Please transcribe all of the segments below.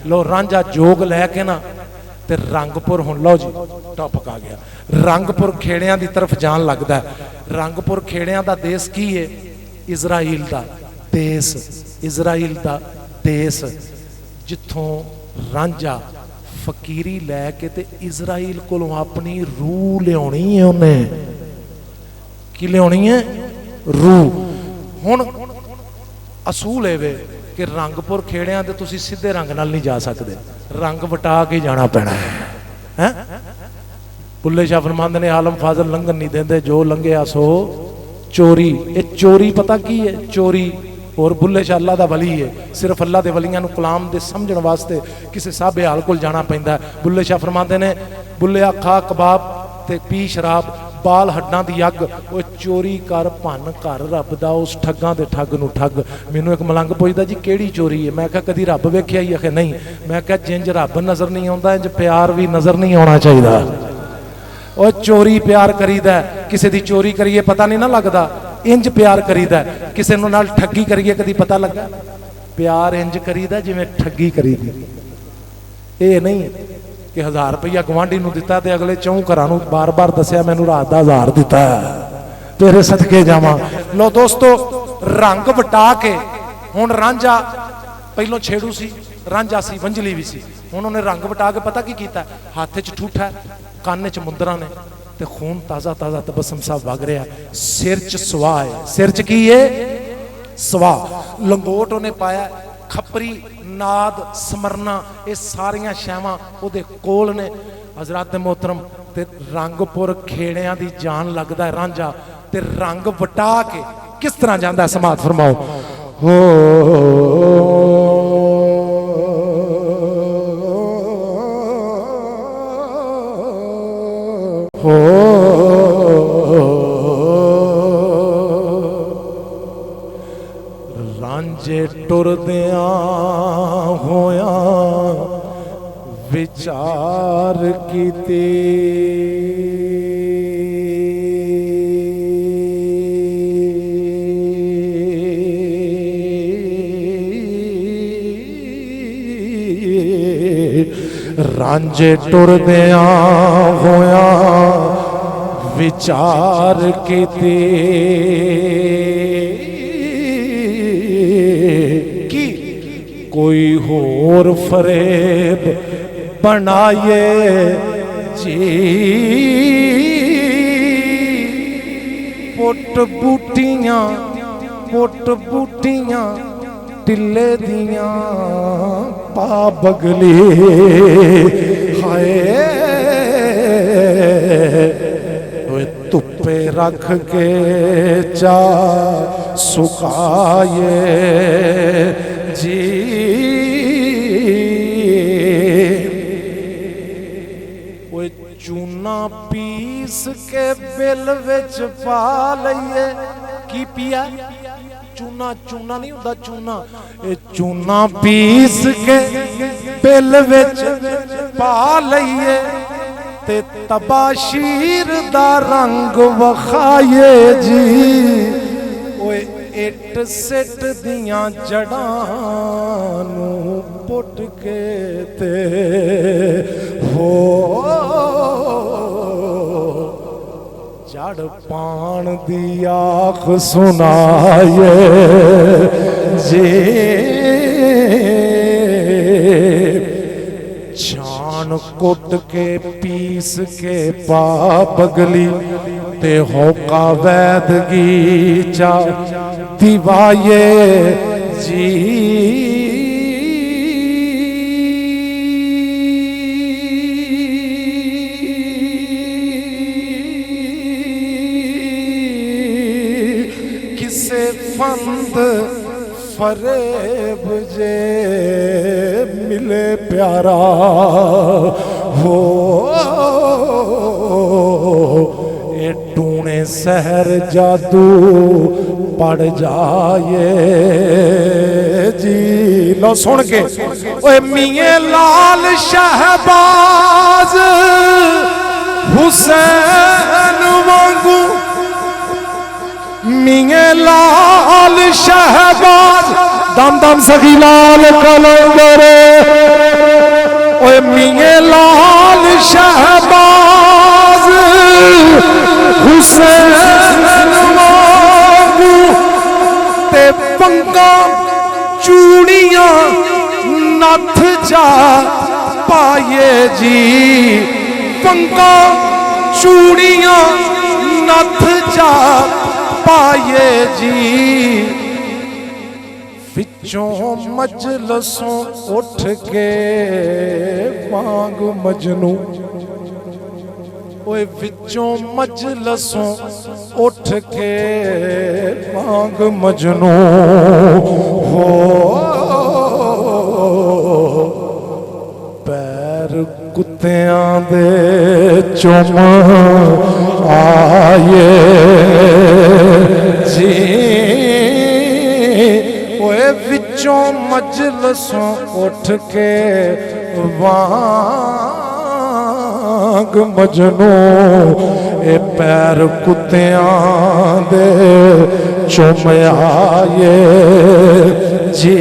लो रांझा जोग लैके ना ते रंगपुर हुण लो जी टॉपिक आ गया। रंगपुर खेड़ियां की तरफ जान लगता है। रंगपुर खेड़ियां का देश की है? इजराइल का देश। इजराइल का देश जिथों रांझा फकीरी लैके ते इजराइल को अपनी रूह लियानी है। उन्हें की लियानी है? रूह। हुण असूल है कि रंगपुर खेड़ियां ते तुसी सीधे रंग नाल नहीं जा सकते, रंग वटा के जाना पैना है। बुल्ले शाह फरमांदे ने आलम फाजल लंघन नहीं देंदे, जो लंघिया सो चोरी। ये चोरी पता की है? चोरी। और बुल्ले शाह अल्लाह दा वली है, सिर्फ अल्लाह दे वलियां नूं कलाम दे समझण वास्ते किसी साहबे हाल कोल जाना पैंदा है। बुल्ले शाह फरमांदे ने बुल्लिया खा कबाब ते पी शराब, बाल हड्डां दी अग, वो चोरी कर भन घर रब दा, उस ठग्गां दे ठग नूं ठग। मैनूं एक मलंग पुछदा जी केड़ी चोरी है? मैं कहा कदी रब वेख्या ही? आखे नहीं। मैं कहा जिंज रब नज़र नहीं आउंदा इंज प्यार भी नज़र नहीं आउणा चाहिदा। और चोरी प्यार करीदा, किसी दी चोरी करिए पता नहीं ना लगदा, इंज प्यार करीदा। किसी नाल ठगी करिए कदी पता लगा? प्यार इंज करीदा जिवें ठगी करीदी। ये नहीं कि 1000 रुपया गवांढी नूं दिता ते अगले 4 घरां नूं बार बार दसिया मैनूं रात दा 1000 दिता तेरे सदके जावां। लो दोस्तों, रंग वटा के हुण रांझा पहलों छेड़ू सी, रांझा सी, वंजली भी सी। हुण उन्हें रंग वटा के पता की कीता? हाथ च ठूठा है, कान च मुंदरा ने, ते खून ताज़ा ताज़ा तबस्सुम साहब वग रहा है। सिर च सवा है। सिर च की है? सवा। लंगोट उन्हें पाया, खपरी, नाद, समरना, ये सारियां शैवां उहदे कोल ने। हजरत मोहतरम ते रंगपुर खेड़ियां दी जान लगदा है रांझा, ते रंग वटा के किस तरह जांदा है समात फरमाओ। हो रांझे टुरदिया होया विचार कीते, रांझे टुरदिया होया विचार कीते, की कोई होर फरेब बनाए जी, पुट बूटियां टिल्ले दियां पा बगली। हाय धुप्पे रख के चा सुखाए जी, चूना पीस के बिल विच पा लईए। की पिया? चूना। चूना नहीं होता चूना, ये चूना पीस के बिल विच पा लईए, ते तबाशीर दा रंग वखाए जी। ओए इट सिट दियां जड़ां नूं पुट के ते हो जड़ पान दी आख सुनाए जी, छान कुट के पीस के पा बगली, ते होका वैदगी चा दिवाए जी। किसे फंद फरेब जे मिले प्यारा हो, ये टूने सहर जादू पड़ जाए जी। लो सुन के ओए मिये लाल शहबाज हुसैन वांगू मिये लाल शहबाज दम दम सखी लाल कलंदर ओए मिये लाल शहबाज हुसैन वांगू ते पंगा चूड़ियां नथ जा पाए जी पंगा चूड़ियां नथ जा पाए जी विचों मजलसों उठ के वांग मजनू ओए विचों मजलसों उठ के वांग मजनू हो पैर कुत्तियां दे चुम आए जी ओए विचों मजलसों उठ के वांग मजनू ए पैर कुत्तियां दे चुम आए जी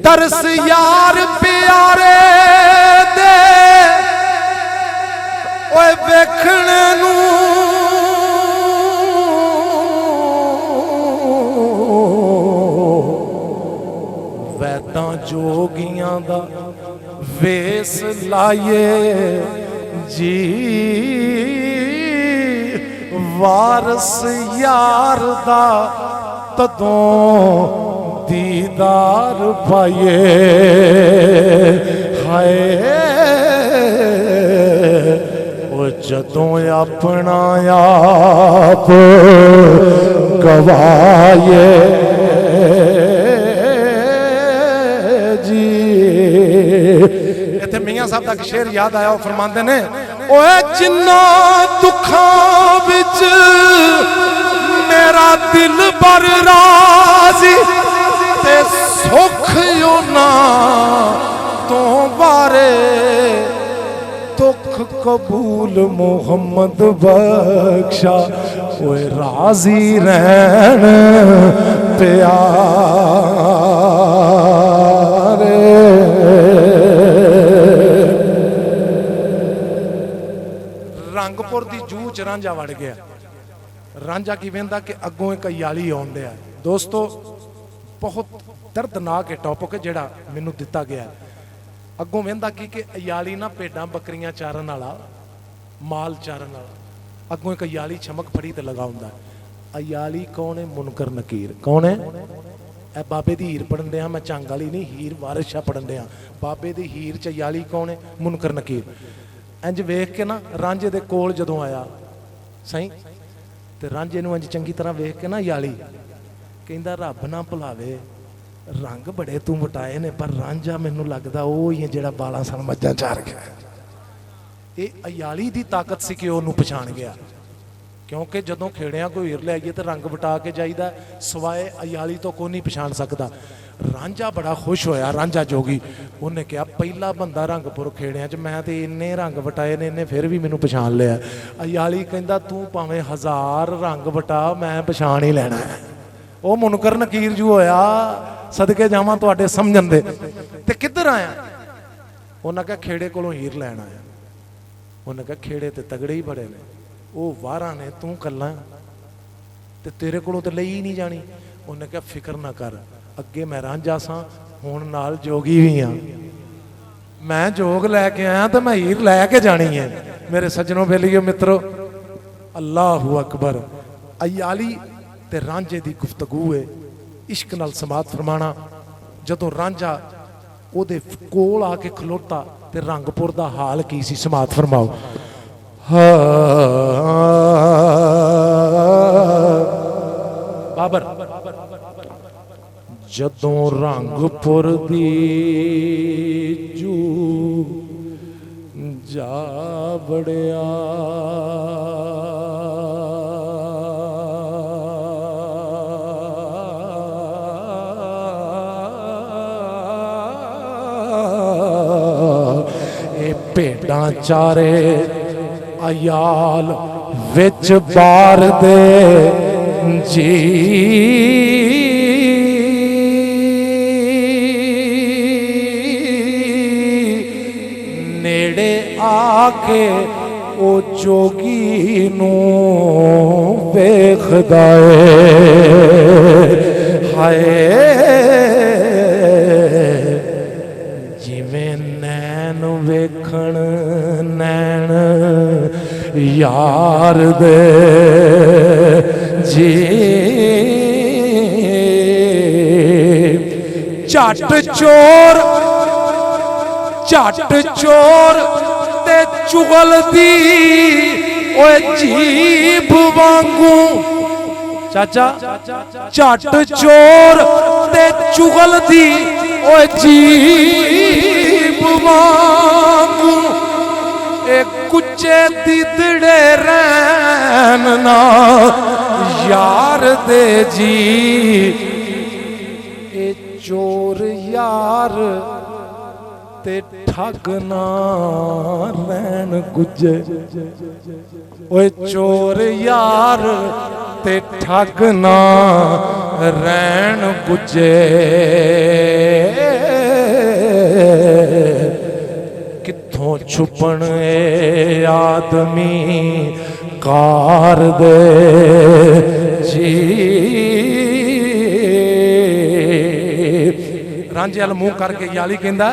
तरस यार प्यारे दे ओए वेखने नू वैदां जोगियां दा वेस लाए जी वारस यार दा तदों दीदार पाए हाय वो जदों अपना आप गवाए जी इत्थे मियां साहब दा शेर याद आया वो फरमांदे ने ओए जिन्ना दुखां विच मेरा दिल बर राजी ते सुख योना तो बारे दुख कबूल मोहम्मद बख्शा ओए राजी रहन प्यारे रंगपुर दी जूह च रांझा वड़ गया रांझा की वेंदा कि अगों एक याली आउण दिया दोस्तों बहुत दर्दनाक है टॉपिक है जेड़ा मैनू दिता गया अगों वेंदा की कि अयाली ना भेडां बकरियां चारन वाला माल चारन वाला अगों एक अयाली छमक फड़ी ते लगाउंदा अयाली कौन है मुनकर नकीर कौन है ए बाबे दी हीर पढ़न दिया मैं झंग वाली नहीं हीर वारिस शाह पढ़न दिया बाबे दी हीर च अयाली कौन है मुनकर नकीर इंज वेख के ना रांझे दे कोल जदों आया सही ते रांझे नूं इंज चंगी तरह वेख के ना अयाली कहंदा रब ना भुलावे रंग बड़े तू वटाए ने पर रांझा मैनू लगदा ओह ही है जिहड़ा बालां सन मज्जां चार गया ये अयाली दी ताकत सी कि ओनू पछाण गया क्योंकि जदों खेड़ियां कोई हीर ले आईए तो रंग वटा के जाईदा सवाए अयाली तो कोई नहीं पछाण सकदा रांझा बड़ा खुश होया रांझा जोगी उन्हें कहा पहला बंदा रंगपुर खेड़िया च मैं तो इन्ने रंग वटाए ने इन्हें फिर भी मैनू पछाण लिया अयाली कहंदा तू भावें 1000 रंग वटा मैं पछाण ही लेना है वो मुनकर नकीर जू होया सदके जावां तुहाडे समझण दे ते किधर आया उन्हें कहा खेड़े कोलों हीर लैण आया उन्हें कहा खेड़े ते तगड़े ही बड़े ने वो वारां ने तू कल्ला ते तेरे कोलों ते लई ही नहीं जानी उन्हें कहा फिक्र ना कर अगे मैं रांझा सा हुण नाल जोगी भी हाँ मैं जोग लैके आया तो मैं हीर लैके जानी है मेरे सज्जनों बेलियो मित्रों अल्लाहू अकबर अयाली ते रांझे दी गुफ्तगू है इश्क नाल समात फरमाना जदों रांझा ओदे कोल आके खलोता ते रंगपुर दा हाल की सी समात फरमाओ बाबर जदों रंगपुर दी जू जा बड़िया भेडां चारे अयाल विच बार दे जी नेड़े आके ओ जोगी नू वेखदा हाय जिवें नैन वेखण नैन यार दे जी झट चोर ते चुगल दी ओए जीभ वांगू चाचा झट चोर ते चुगल दी ओए जीभ वांगू एक कुचे दिदड़े रैन ना यार दे जी ए चोर यार ते ठग ना रैन गुजे ओए चोर यार ते ठग ना रैन गुजे कित्थों छुपन ए आदमी कार दे जी रांझे वाल मुंह करके याली कहंदा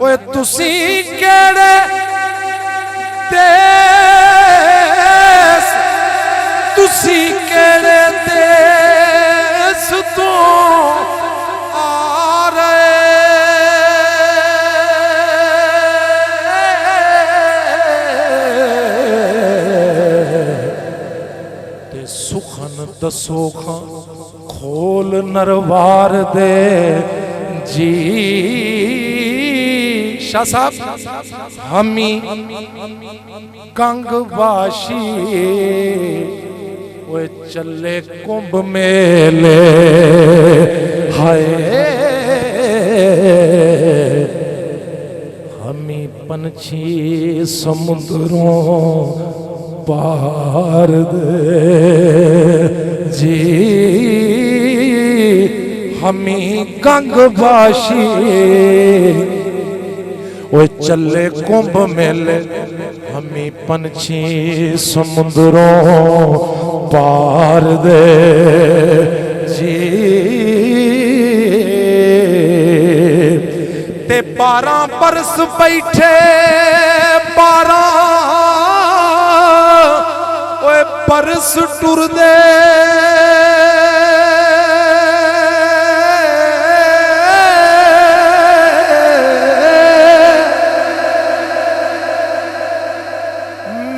ओए तुसी केड़े देस तुसी केड़े देस तो आ रहे ते सुखन दसो खां खोल नरवार दे जी शाह साहब हमी कंगवाशी वो चले कुंभ मेले हाय हमी पंछी समुद्रों पार दे जी हमी गंगवाशी वो चले कुंभ मेले हमी पंछी समुद्रों पार दे जी ते 12 बरस बैठे 12 ओए बरस टुर दे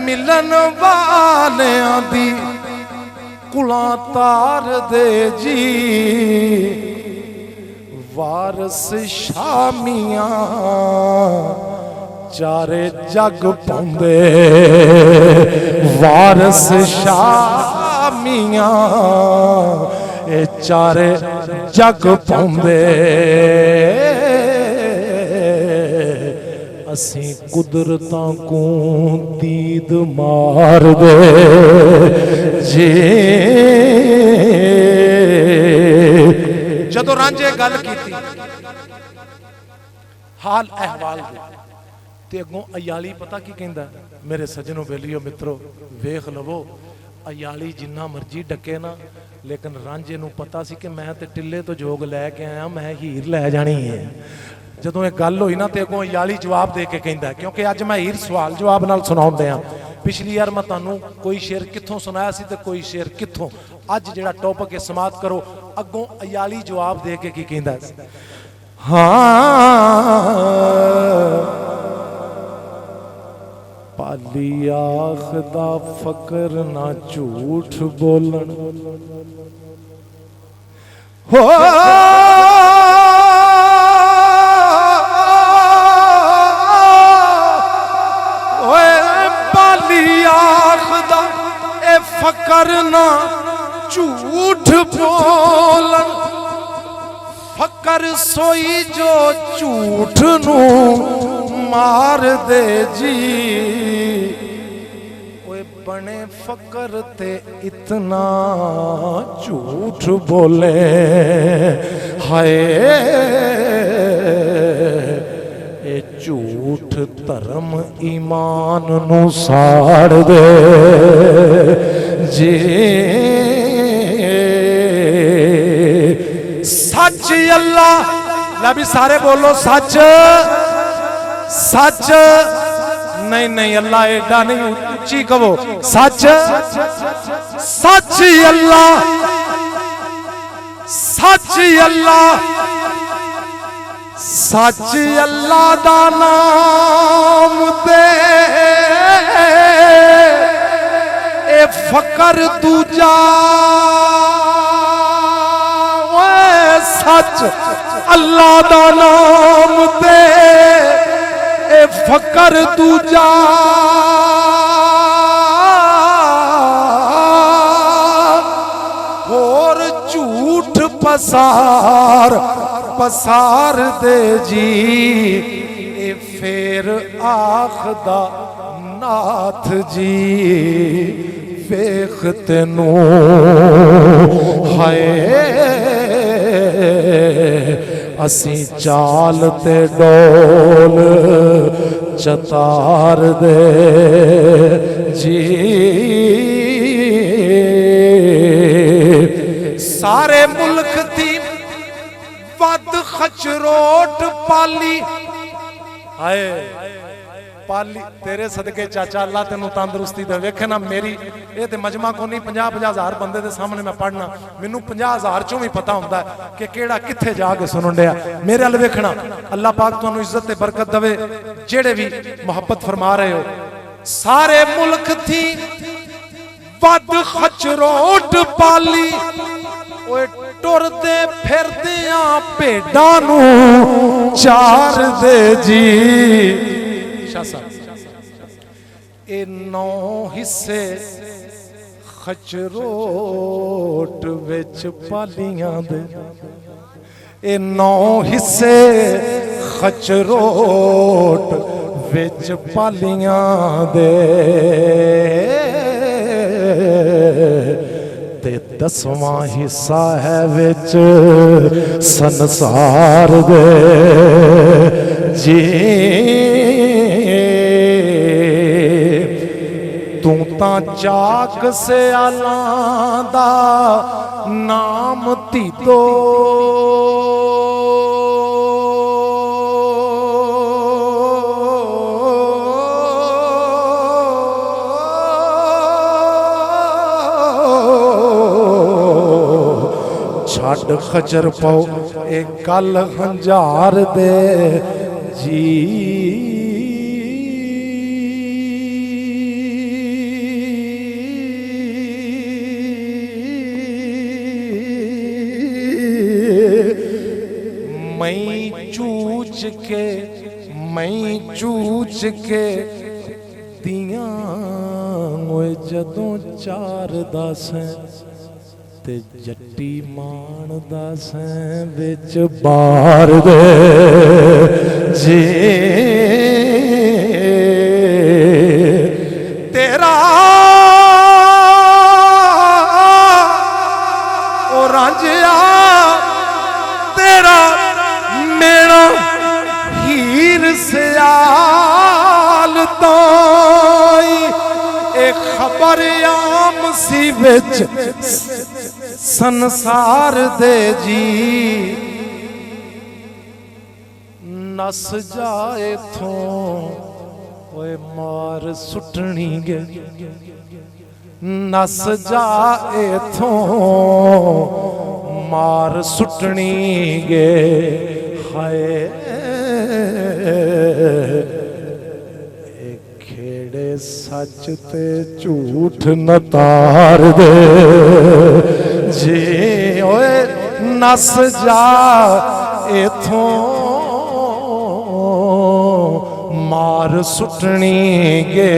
मिलन वालियां दी कुलां तार दे जी वारस शामियां चारे जग पाउंदे वारस शामियां ए चारे जग पाउंदे असी कुदरतां को दीद मार दे जे जदों रांझे गल कीती हाल अहवाल ते अगों अयाली पता की कहंदा मेरे सजनों बेलियो मित्रों वेख लवो अयाली जिन्ना मर्जी डके ना लेकिन रांझे नूं पता सी कि मैं ते टिल्ले तो जोग लैके आया मैं हीर लै जानी है जदों ये गल हुई ना तो अगों अयाली जवाब दे के कहंदा क्योंकि अज मैं हीर सवाल जवाब नाल सुनाउंदे आ पिछली यार मैं तुहानूं कोई शेर कित्थों सुनाया सी ते कोई शेर कित्थों अज जिहड़ा टॉपिक है समाप्त करो अगों अयाली जवाब दे के की कहंदा हाँ पाली आखदा फकर ना झूठ बोलन हो आखदा ए फकर ना झूठ बोलन फकर सोई जो झूठ नू मार दे जी बने फकर ते इतना झूठ बोले, हाय ये झूठ धर्म ईमान नू साड़ दे जी। सच अल्लाह, ला भी सारे बोलो सच सच। नहीं नहीं अल्लाह एडा नहीं, ऊंची कहो सच सच अल्लाह सच अल्लाह सच अल्लाह दा नाम दे ए फकर दूजा सच अल्लाह दा नाम दे ए फकर दूजा और झूठ पसार पसार दे जी। ए फेर आखदा नाथ जी वेख तेनू हाय असी चाल ते डोल चतार दे जी। सारे मुल्क दी वद खचरोट पाली, हाय पाली तेरे सदके चाचा अल्लाह तेनू तंदुरुस्ती दे। वेखे ना मेरी ये ते मजमा को नहीं 50-50 हज़ार बंदे दे सामने मैं पढ़ना, मैनू 50 हज़ार चों भी पता होंदा है कि केड़ा किथे जाके सुनन दिया। मेरे अल वेखना अल्लाह पाक तुहानू इज्जत ते बरकत दवे जेड़े भी मोहब्बत फरमा रहे हो। सारे मुल्क थी वद खचरोट पाली, ओए टुरदे फिरदियां भेडां नू चार दे जी। ए 9 हिस्से खचरोट विच पालियां दे, ए 9 हिस्से खचरोट विच पालियां दे ते 10वां हिस्सा है विच संसार दे जी। तू ता चाक से आलादा नाम तीतो, छड़ खचर पाओ एक गल हंजार दे जी। मैं चूच के दियां जदों 4 10 ते जट्टी मान 10 विच बार दे जी। तेरा ओ रांझिया तेरा मेरा हीर सियाल ताई ए खबर आम सी विच संसार दे जी। नस जाए थो ओए मार सुटनी गे, नस जाए थो मार सुटनी गे। हाय खेड़े सच ते झूठ नतार दे जी। ओए नस जा इथों मार सुटनी गे।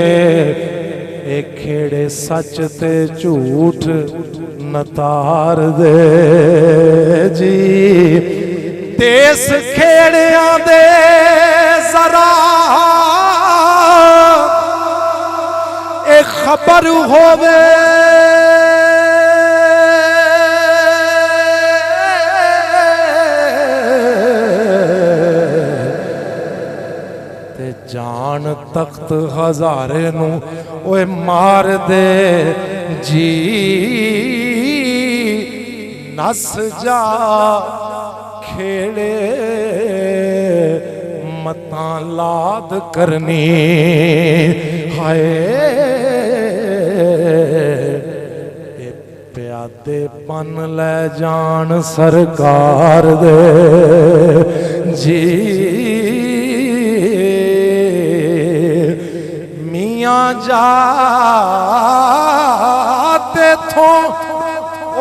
ए खेड़े सच ते झूठ नतार दे जी। देस खेड़ियां दे जरा ए खबर होवे ते जान तख्त हजारे नू ओए मार दे जी नस जा खेड़े मता लाद करनी हाय प्यादे पन ले जान सरकार दे जी मियाँ जाते थो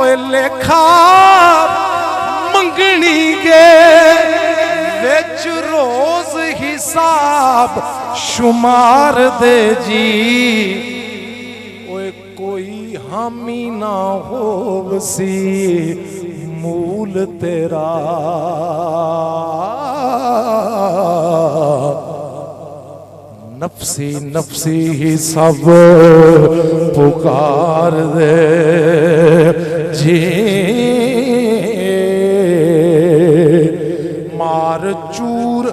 ओए लेखा मंगनी गे विच रोज हिसाब शुमार दे जी ओए कोई हामी ना होवसी मूल तेरा नफसी नफसी ही सब पुकार दे जी मार चूर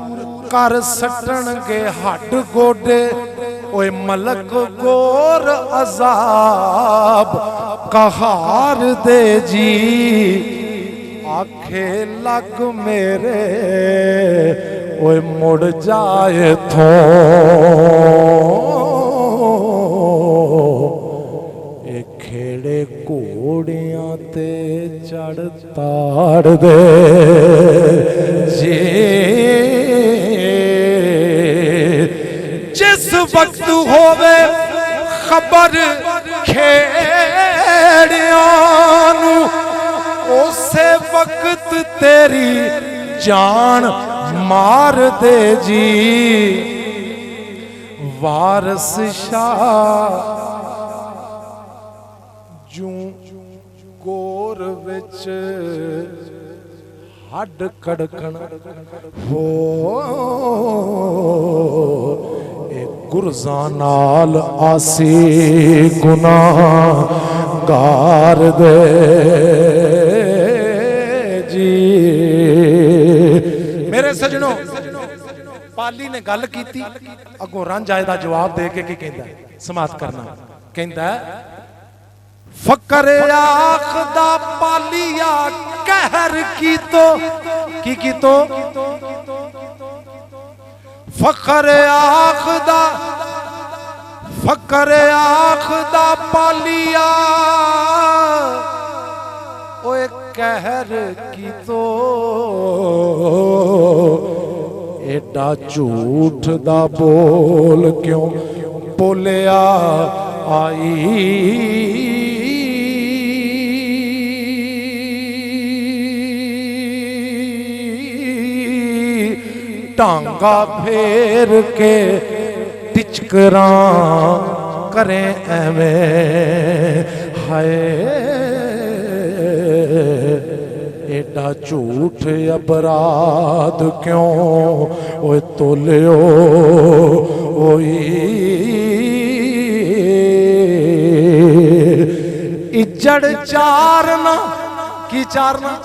कर सटणगे हड गोडे ओए मलक गोर अजाब कहार दे जी आखे लग मेरे ओए मुड़ जाए थो ए खेड़े घोड़ियां ते चढ़ ताड़ दे जी जिस वक्त होवे खबर खेड़ियां नू उसे वक्त तेरी जान मार दे जी वारस शाह जू गोर विच हड कड़कन हो गुरजा नाल आसी गुनाहगार दे जी मेरे सजनों पाली ने गल की अगों रांझा दा जवाब दे के कहंदा समाप्त करना कहंदा फकर आखदा पालिया कहर की तो फकर आखदा पालिया ओए कहर की तो एडा झूठ दा बोल क्यों बोलिया आई टांगा फेर के टिचकरा करें एवें हाय एडा झूठ अपराध क्यों ओए तोलियो ओई इज्जड़ चारना की चारना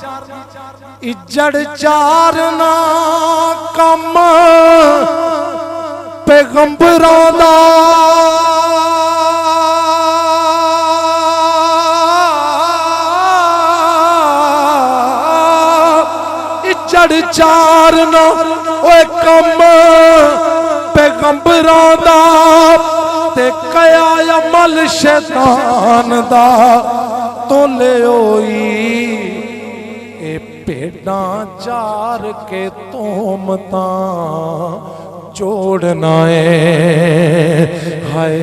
इज्जड़ चारना कम पैगंबरां दा इज्जड़ चारना ओए कम पैगंबरां दा ते कया अमल शैतान दा तोले होई भेड़ा चार के तोमता जोड़ना हाय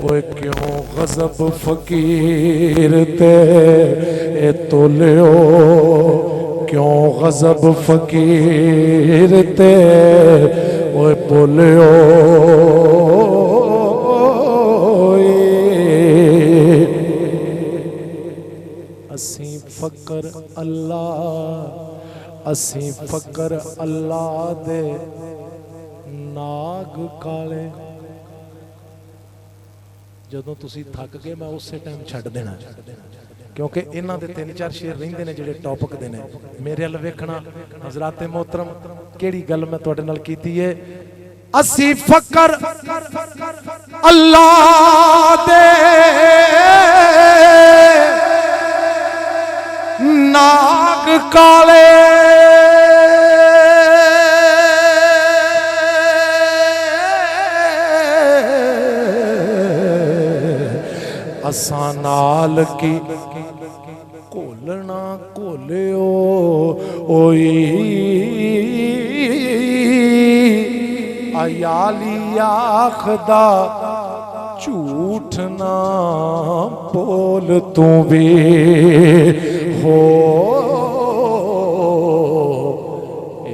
ओए क्यों गजब फकीर ते ए तोलियो क्यों गजब फकीर ते ओए बोलियो असी फकर अल्लाह दे नाग काले ਜਦੋਂ ਤੁਸੀਂ ਥੱਕ ਗਏ ਮੈਂ ਉਸੇ ਟਾਈਮ ਛੱਡ ਦੇਣਾ, क्योंकि इन्हां दे 3-4 शेर रहिंदे ने जिहड़े टॉपिक दे ने। मेरे अल वेखना हज़रात मोहतरम किहड़ी गल मैं तुहाडे नाल कीती है। असी फकर अल्लाह दे नाग काले असां नाल की घोलना घोलियो ओई अयाली आखदा झूठ ना बोल तू भी हो।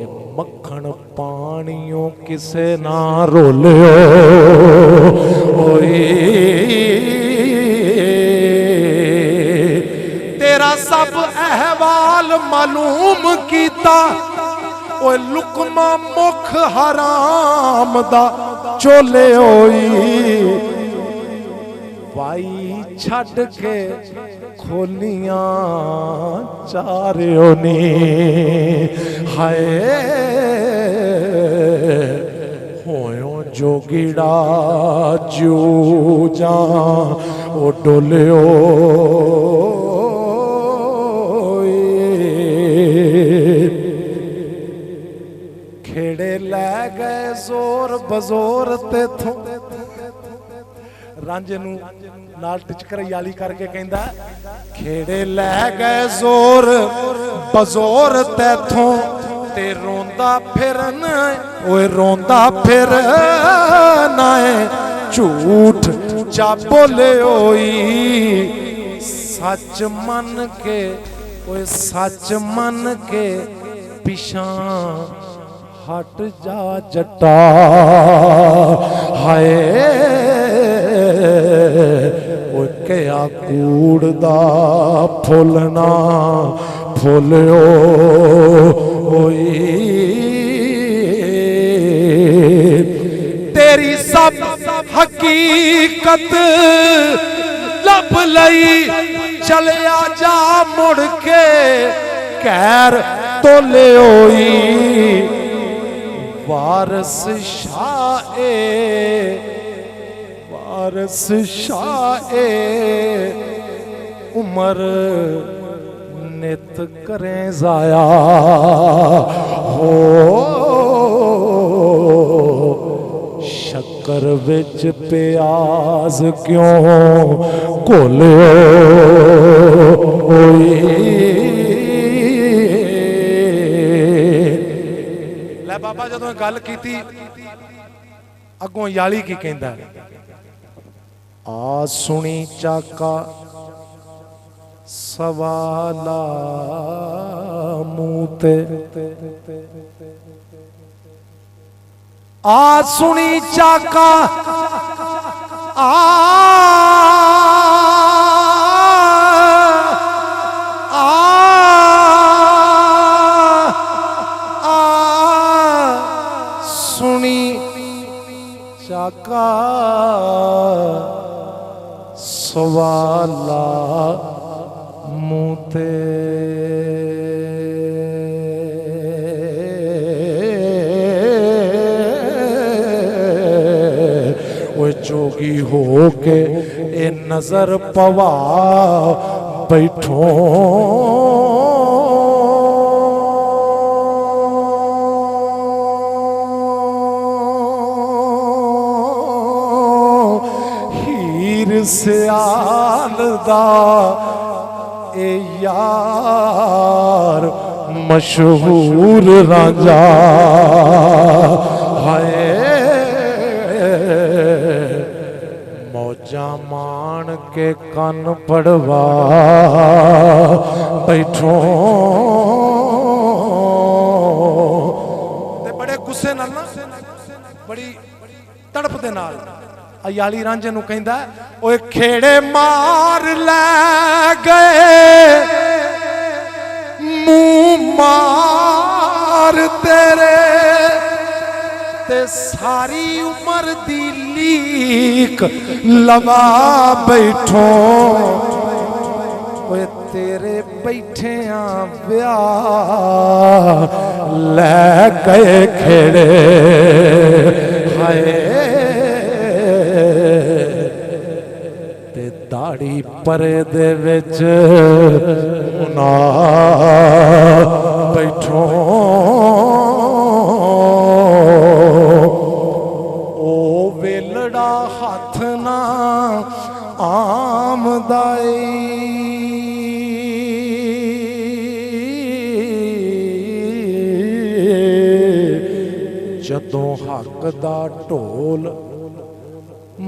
ए मक्खन पानियों किसे ना रोलियो ओई तेरा सब अहवाल मालूम कीता ओए लुकमा मुख हराम दा चोले होई भाई छड़ के खोलियां चारियों ने हाय होयो जोगिड़ा जो जा ओ डोलियो खेड़े लै गए जोर बजोर तेथों। रांझे नूं नाल टिचकरयाली करके कहंदा खेड़े लै गए जोर बजोर तेथों ते रोंदा फिरन ओए रोंदा फिर नाए झूठ चा बोले होई सच मन के ओए सच मन के पिछां हट जा जट्टा हाय ओ क्या कूड़दा फुलना फुलियो होई तेरी सब हकीकत लब लई चलिया जा मुड़ के कैर तोले होई वारस शाए उमर नित करें जाया हो शक्कर विच प्याज क्यों घोलियो बाबा जदों गल कीती अगों याली की कहंदा आ सुनी चाका सवाला मुंह ते आ सुनी चाका आ चाका सवाला मुंह ते वो जोगी हो के ए नजर पवा बैठो सियाल दा ए यार मशहूर राजा हाय मौजा मान के कन पड़वा बैठो ते बड़े गुस्से नाल ना बड़ी तड़प दे नाल अयाली रांझे नूं कहंदा ओए खेड़े मार लै गए मुंह मार तेरे ते सारी उम्र दी लीक लवा बैठो ओए तेरे बैठिया ब्याह लै गए खेड़े हाय ते दाढ़ी परे दे विच ना बैठो ओ वेलड़ा हाथ ना आमदाई जदों हक दा ढोल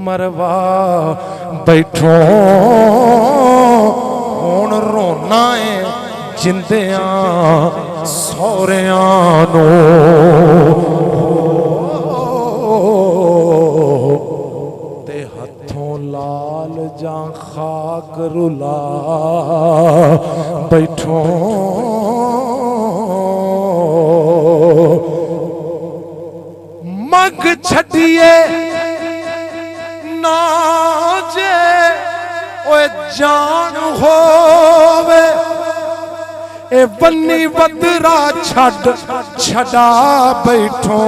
मरवा बैठो हुण रोना है जिंदियां सौरियां नूं ते हथों लाल जां खाक रुला बैठो मग छड़िए ना जे ओए जान होवे ए बन्नी बदरा छड़ छड़ा बैठो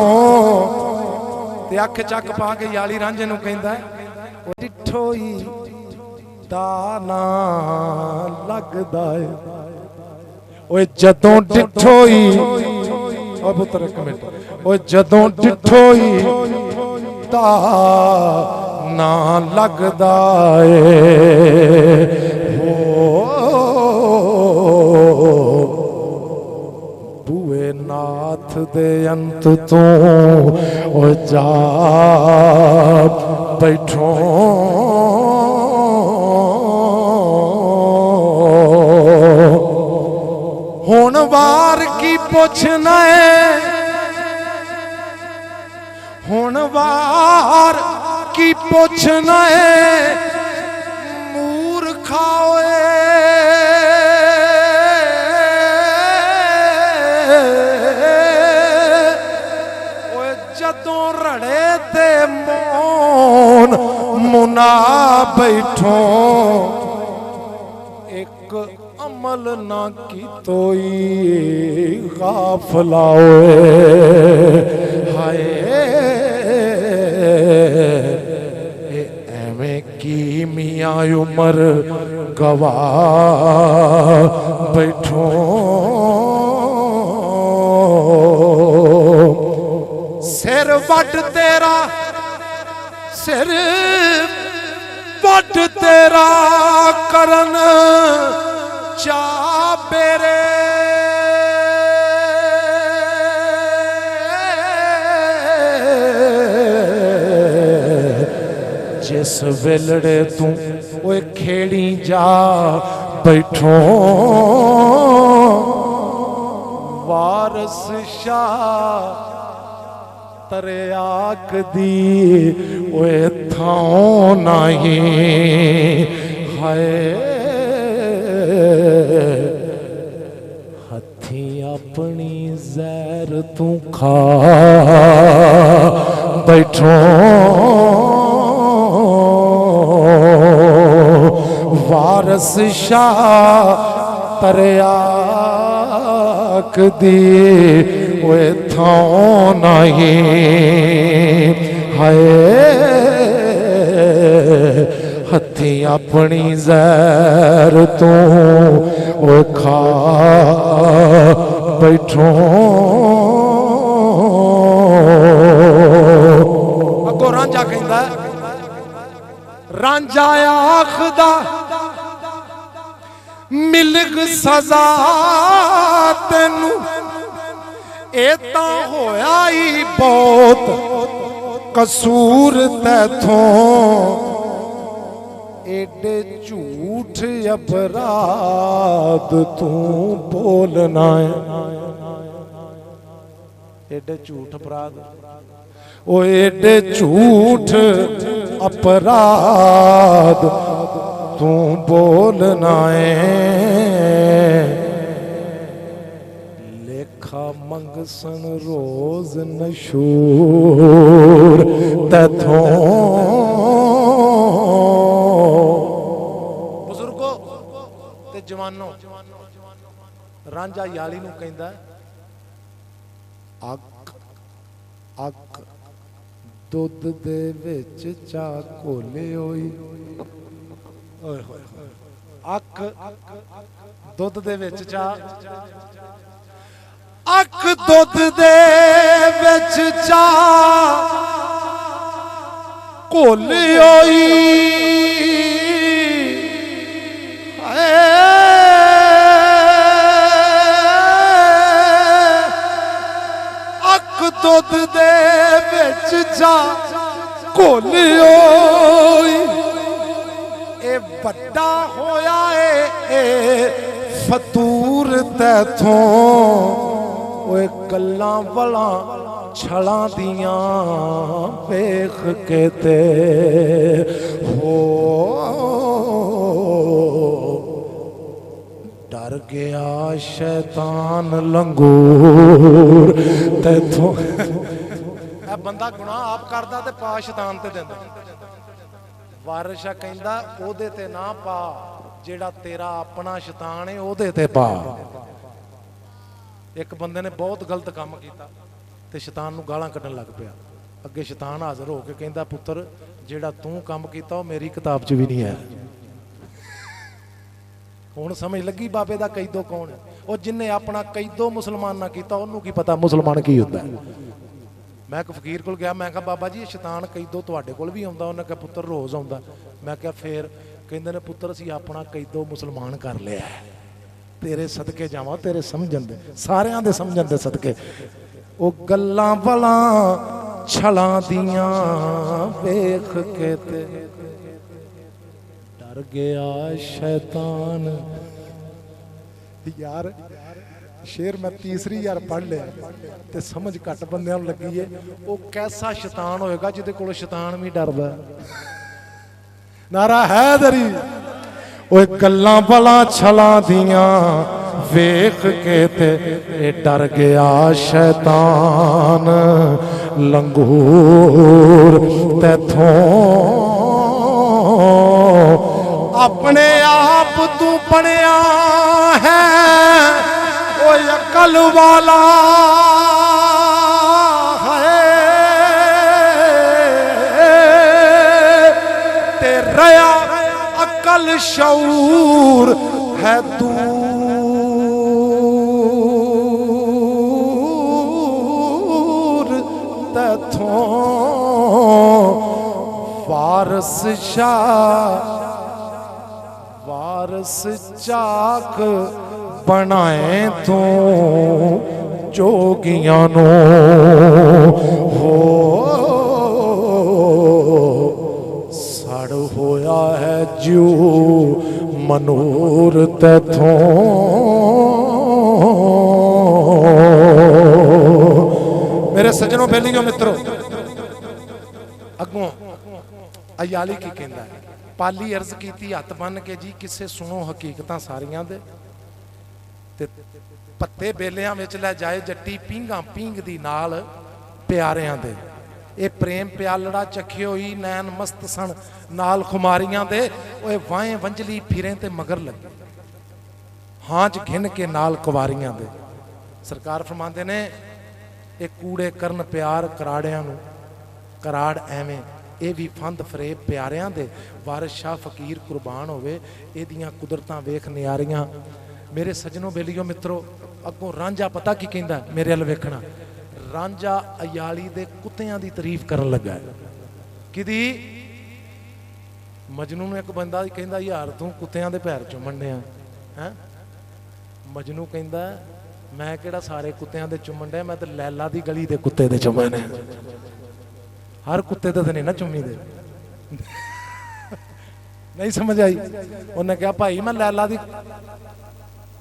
ते अख चक पा के याली रांझे नूं कहंदा ओ डिठोई दाना लगदा है ओए जदों डिठोई ओ पुत्र एक मिनट ओ जदों डिठोई दा ना लगदा ए बुए नाथ दे अंत तो ओ जा बैठो हुण वार की पुछना है हुण वार की पुछना है मूर्खा जदों रड़े ते मौन मुना बैठो एक अमल ना की तोई गाफला हाय एवें की मियां उमर गवा बैठो सिर वट तेरा सिर वट तेरा करन चा बेरे जिस वेलड़े तू ओए खेड़ी जा बैठो वारस शाह तरे आक दी ओए थाओ नहीं हाय हथी अपनी जहर तू खा बैठो वारस शाह तरे आक दी ओए थाओ नहीं हाय हथी अपनी जहर तू ओ खा बैठो अगो रांझा कहंदा रांझा आखदा मिलग सजा तेनू ए तां होया ही बहुत कसूर तैथों एडे झूठ अपराध तू बोलना है एडे झूठ अपराध ओ एडे झूठ अपराध तू बोलना है लेखा मंगसन रोज नशूर तैथों। बुजुर्गो ते जवानों, रांझा याली नूं कहंदा अक अक दुध दे विच चा घोले होई। ओए होए अक दुध दे विच चा, अक दुध दे विच चा घोले होई। दुध दे विच जा घोली होई। ए बड़ा होया ए फतूर तैथों। ओए गल्लां वलां छलां दियां वेख के ते हो डर गया शैतान लंगूर तैथों। बंदा गुनाह आप करदा ते पा शैतान ते देंदा। वारिश कहंदा ओदे ते ना पा, जेड़ा तेरा अपना शैतान है ओदे ते पा। एक बंदे ने बहुत गलत काम कीता ते शैतान नूं गालां कड्ढन लग पिया। अगे शैतान हाज़र हो के कहंदा पुत्र जेड़ा तू काम कीता वो मेरी किताब च भी नहीं है। हुण समझ लगी बाबे दा कैदो कौन है। वो जिन्हें अपना कैदो मुसलमान ना किया उन्होंने की पता मुसलमान की होता है। मैं एक फकीर को गया, मैं कहा बाबा जी शैतान कैदो तुहाडे कोल भी आउंदा? उन्हें कहा पुत्र रोज़ आउंदा। मैं क्या फिर? कहंदे ने पुत्र असीं अपना कैदो मुसलमान कर लिया है। तेरे सदके जावां, तेरे समझण दे, सारियां दे समझण दे सदके। वो गल्लां वलां छलां दियां वेख के ते डर गया शैतान। यार शेर मैं तीसरी यार पढ़ लिया ते समझ घट बंदियां नूं लगी है। वो कैसा शैतान होएगा जिहदे कोल शैतान भी डरदा। नारा हैदरी। ओए गल्लां भला छलां दियां वेख के ते डर गया शैतान लंगूर तैथों। अपने आप तू बनया है ओ अकल वाला है ते रया अकल शऊर है दूर तैथों। वारस शाह वारस चाक बनाए तू जोगियां नो हो। सड़ होया है जू मनूर तैथों। मेरे सज्जनों बेलियों मित्रों, अगों अयाली की कहंदा है। पाली अर्ज की हथ बन के जी किसे सुनो हकीकतां सारियां दे ते पत्ते बेलियां विच लै जाए जट्टी पींघां पींघ दी नाल प्यारियां दे। ये प्रेम प्यालड़ा चखे होई नैन मस्त सन नाल खुमारियां दे। ओए वाएं वंजली फिरें ते मगर लगे हांच घिन के नाल कुवारियां दे। सरकार फरमांदे ने ये कूड़े करन प्यार कराड़ियां नूं कराड़ एवें ये भी फंद फरेब प्यारियां दे। वारिस शाह फकीर कुर्बान होवे एदियां कुदरतां वेख नियारियां। मेरे सज्जनों बेलियों मित्रों, अगों रांझा पता की कहंदा मेरे अल वेखना। रांझा अयाली दे कुत्तियां दी तारीफ करन लगा है। किदी? मजनू नूं एक बंदा कहंदा यार तू कुत्तियां दे पैर चुमणने आ हैं? मजनू कहंदा मैं किहड़ा सारे कुत्तियां दे चुमण डे, मैं ते लैला दी गली दे कुत्ते दे चुमणे। हर कुत्ते तो नहीं ना चुम्मी दे। नहीं समझ आई? उन्हें कहा भाई मैं लैला दी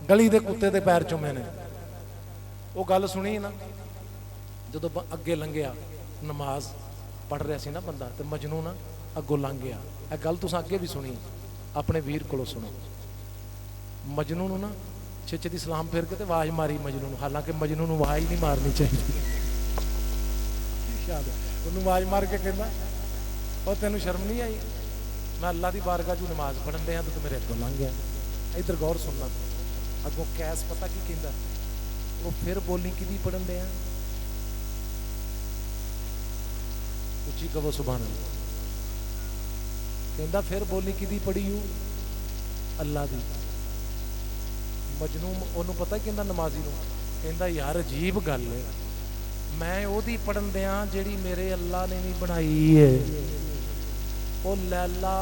गली दे कुत्ते दे पैर चुमे ने। वो गल सुनी ना जो अगे लंघिया नमाज पढ़ रहा सी ना बंदा तो मजनू ना अगों लंघ गया। यह गल तुस अगे भी सुनी अपने वीर को सुनो। मजनू ना ਛੇਛੇ ਦੀ ਸਲਾਮ ਫੇਰ ਕੇ ਤੇ ਆਵਾਜ਼ ਮਾਰੀ ਮਜਨੂ ਨੂੰ, ਹਾਲਾਂਕਿ ਮਜਨੂ ਨੂੰ ਆਵਾਜ਼ ਨਹੀਂ ਮਾਰਨੀ ਚਾਹੀਦੀ। ਉਹਨੂੰ ਆਵਾਜ਼ ਮਾਰ ਕੇ ਕਹਿੰਦਾ ਉਹ ਤੈਨੂੰ ਸ਼ਰਮ ਨਹੀਂ ਆਈ, मैं अल्लाह की बारगाह च नमाज पढ़न दिया तो मेरे अगों लंघ गया। इधर गौर सुनना, अगों कैस पता की कहंदा, वो फिर बोली कि पढ़न दिया, उची कहो सुभान अल्लाह। कहंदा फिर बोली कि पढ़ी हूँ अल्लाह दी। मजनू ओनू पता कहंदा नमाजी नूं, कहंदा यार अजीब गल है, मैं ओदी पढ़न दिया जिहड़ी मेरे अल्लाह ने नहीं बनाई है, वो लैला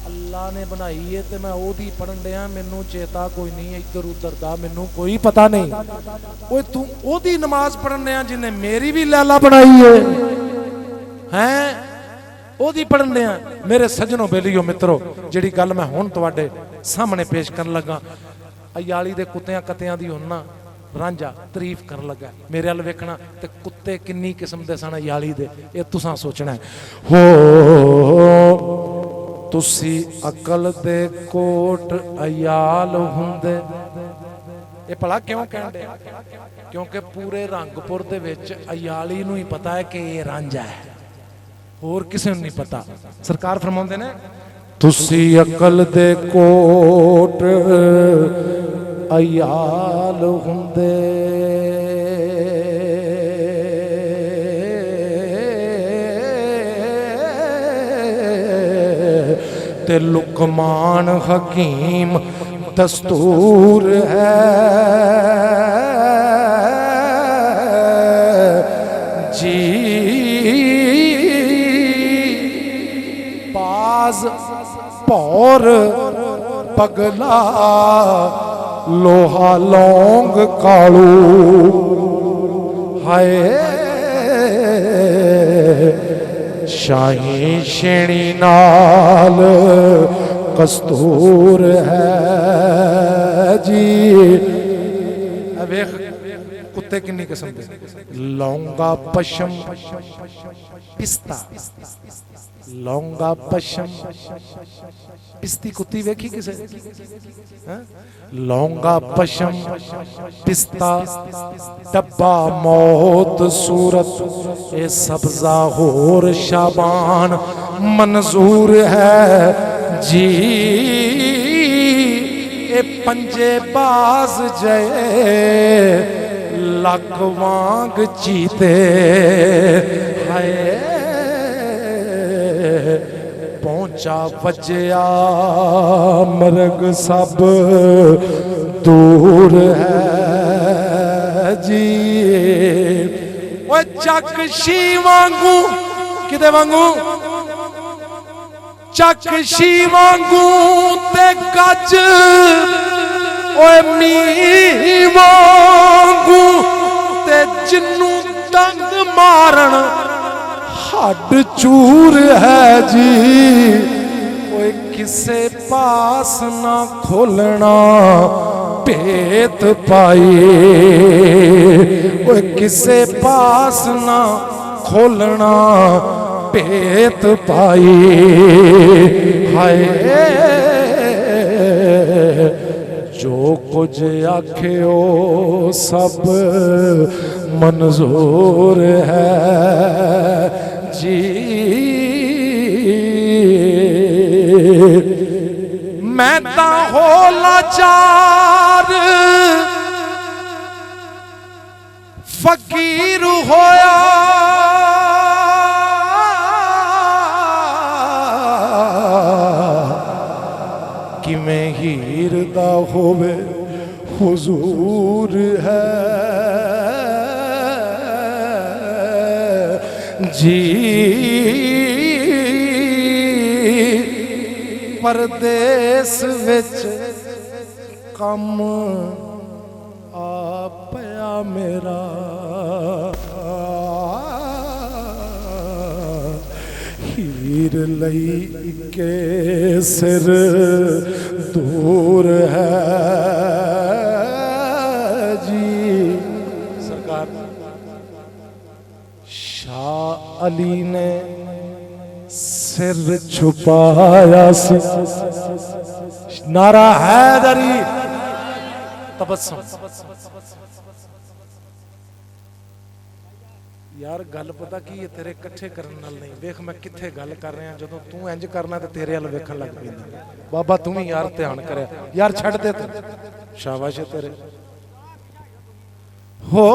अल्लाह ने बनाई है तो मैं ओदी पढ़न दिया, मैनू चेता कोई नहीं इधर उधर दा, मैनू कोई पता नहीं। वो तू ओदी नमाज पढ़न दिया जिन्हें मेरी भी लैला बनाई है, हैं ओदी पढ़न दिया। मेरे सजनों बेलियो मित्रों, जिहड़ी गल मैं हुण तुहाडे सामने पेश करन लगा, अयाली दे कुत्तियां कत्तियां दी हुण ना रांझा तारीफ कर लगा, मेरे अल वेखना ते कुत्ते किन्नी किस्म दे सन अयाली दे, ये तुसां सोचना है। हो तुसी अकल दे कोट अयाल हुंदे, ये भला क्यों कहंदे? क्योंकि पूरे रंगपुर दे विच अयाली नूं ही पता है कि ये रांझा है, होर किसे नूं नहीं पता। सरकार फरमाउंदे ने तुसी अकल दे कोट अयाल हुंदे, ते लुकमान हकीम दस्तूर है जी। बाज पौर पगला लोहा लौंग कालू, हाय शाही शेणी नाल कस्तूर है जी। वेख कुत्ते किन्नी किस्म दे, लौंगा पशम पिस्ता, लौंगा पशम पिस्ती कुत्ती वेखी किसे? लौंगा पशम पिस्ता डब्बा मौत सूरत, ये सब्जा होर शाबान मंजूर है जी। ये पंजे बाज जय लक वांग चीते, हाय पहुंचा वजया मरग सब दूर है जी। वो चकशी वांगू किदे वांगू, चकशी वांगू ते गज, ओए मी वांगू ते जिन्नू डंग मारन हड चूर है जी। कोई किसे पास ना खोलना भेत पाए, कोई किसे पास ना खोलना भेत पाए, हाय जो कुछ आख्यो सब मंजूर है जी। मैं ता हो लाचार फकीर होया, कि मैं हीर दा होवे हुजूर है जी। परदेस विच कम आ पिया मेरा, हीर लई इके सिर दूर है जी। सरकार शाह अली ने सिर छुपाया सी, नारा हैदरी तबस्सुम। यार गल पता की है, तेरे इकट्ठे करने नाल नहीं। वेख मैं कित्थे गल कर रहा, जदों तू इंज करना ते तेरे अल वेखण लग पैंदा। बाबा तू भी यार ध्यान करे यार, छड़ दे तू, शाबाश है तेरे। हो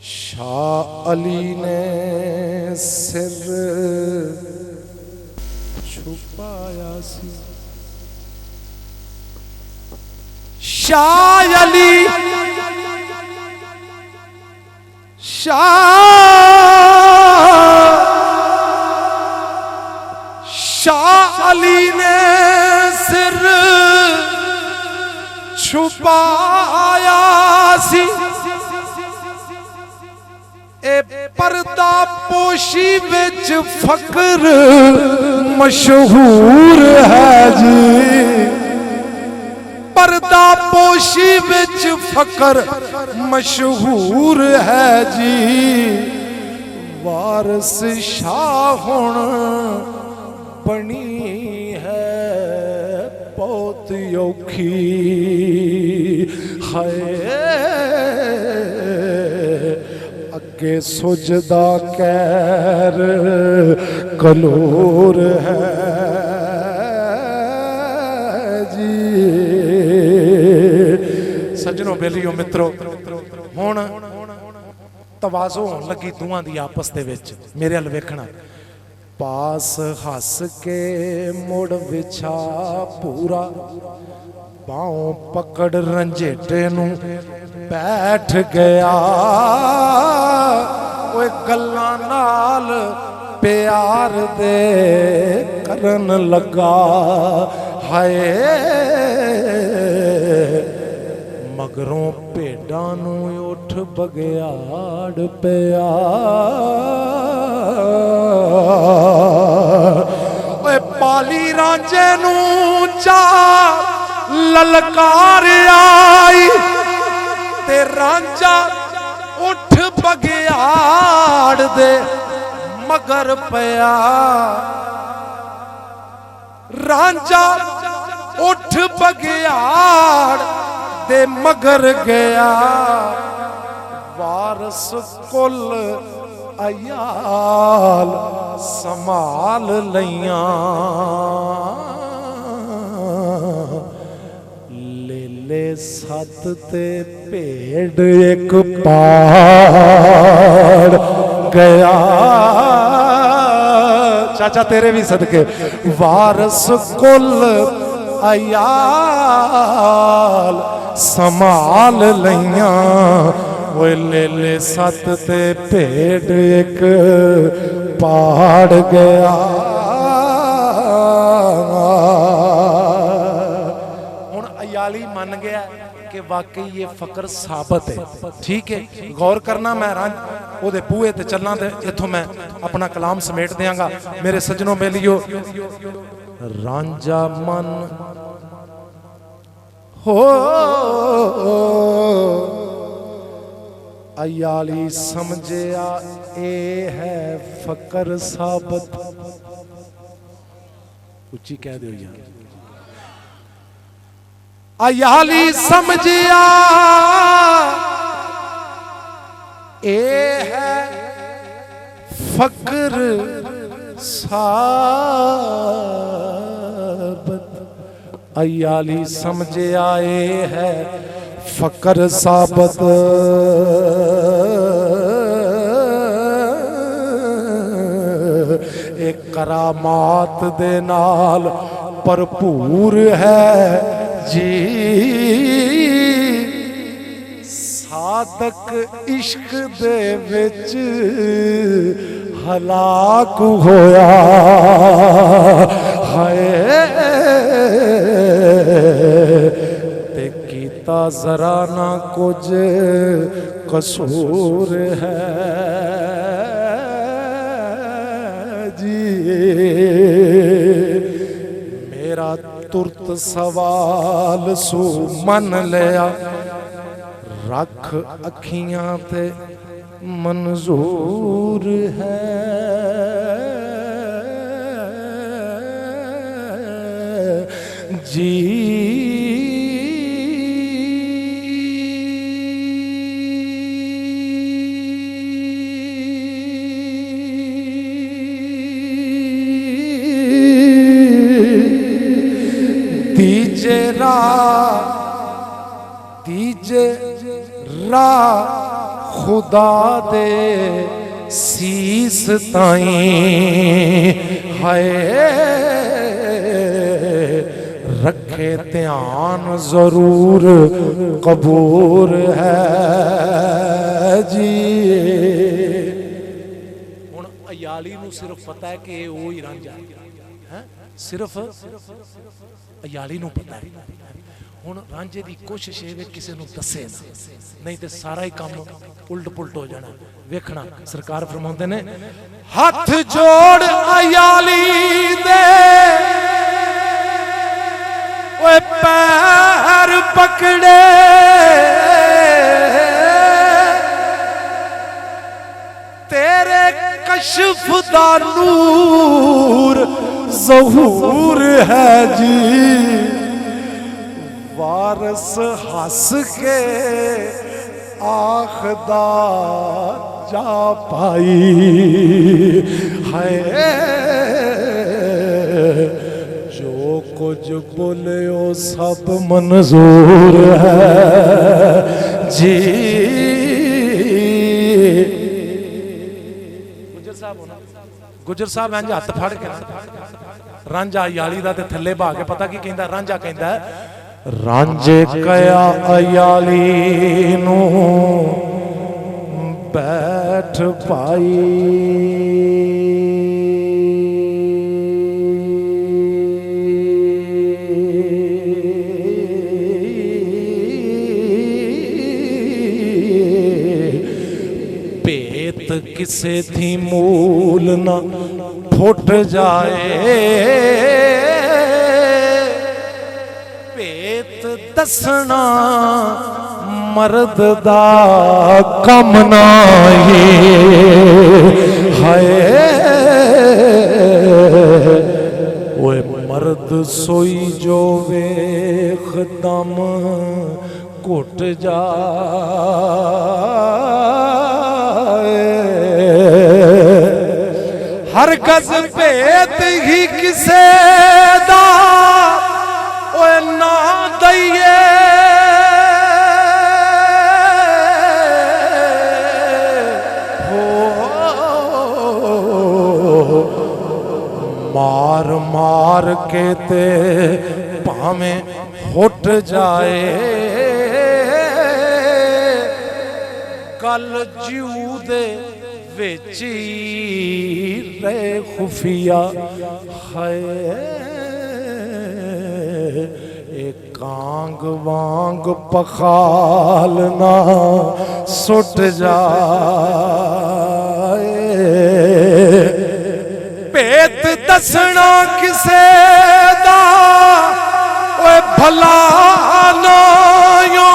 शाह अली ने सिर छुपाया सी, शाह अली, शाह अली ने सिर छुपाया सी। ए पर्दा पोशी विच फकर मशहूर है जी, पर्दा पोशी विच फकर मशहूर है जी। वारस शाह हुण बनी है बहुत औखी, हाय अगे सुजदा कैर कलोर है जी। सज्जनों बेलियो मित्रों, हुण तवाज़ो होण लगी दूहां दी आपस दे विच। मेरे अल वेखना, पास हस के मुड़ विछा पूरा, पाँव पकड़ रंझेटे नू बैठ गया। ओए गल्लां नाल प्यार दे करन लगा, हाय मगरों भेडां नू उठ बगियाड़ पिया। ओए पाली रांझे नू चा ललकार आई, ते रांझा उठ बगियाड़ दे मगर पिया। रांझा उठ बगियाड़ दे मगर गया। वारस कुल अयाल संभाल लिया, ले सत ते भेड़ एक पाड़ गया। चाचा तेरे भी सदके। वारस कुल अयाल संभाल लिया, वो ले सत ते भेड़ एक पाड़ गया। हुण अयाली मन गया कि वाकई ये फकर साबत है। ठीक है, गौर करना। मैं ओदे बूहे ते चलना ते इथों मैं अपना कलाम समेट देंगा। मेरे सज्जनों बेलियो, रांझा मन हो अयाली समझिया ए है फकर साबत। उच्ची कह दो यार। अयाली समझिया ए है फकर साबत। अयाली समझे आए है फकर साबत। एक करामात दे नाल भरपूर है जी। साधक इश्क दे विच हलाक होया। हाय ते कीता जरा ना कुछ कसूर है जी। मेरा तुरत सवाल सू मन लिया। रख अखियां ते मंजूर है। जी दीजे रा खुदा दे सीस ताईं हाय रखे ध्यान जरूर कबूर है जी। हुण अयाली नूं सिर्फ पता है कि वो ही रांझा है, सिर्फ अयाली नूं पता है। हुण रांझे की कोशिश है किसी नूं दसे ना, नहीं तो सारा ही काम उल्ट पुलट हो जाना। वेखना सरकार फरमाते ने हाथ जोड़ अयाली दे ओए पैर पकड़े तेरे कशफ दा नूर ज़हूर है जी। वारस हस के आखदा जा पाई है जो कुछ बोले ओ सब मंजूर है जी। गुजर साहब इंज हथ फड़ के रांझा अयाली दा ते थल्ले बहा के पता की कहंदा, रांझा कहंदा रांझे कया अयाली नू बैठ पाई पेत किसे थी मूल ना फुट जाए दसना मर्द दा कम नाए हाय ओए मर्द सोई जो वेख दम घुट जाए हर गज भेत ही किसे दा ओए ना दइए मार मार के ते भावें हुट जाए कल जीव दे विच रहे खुफिया है कांग वांग पखाल ना सुट जाए भेत दसना किसे दा ओए भला नायो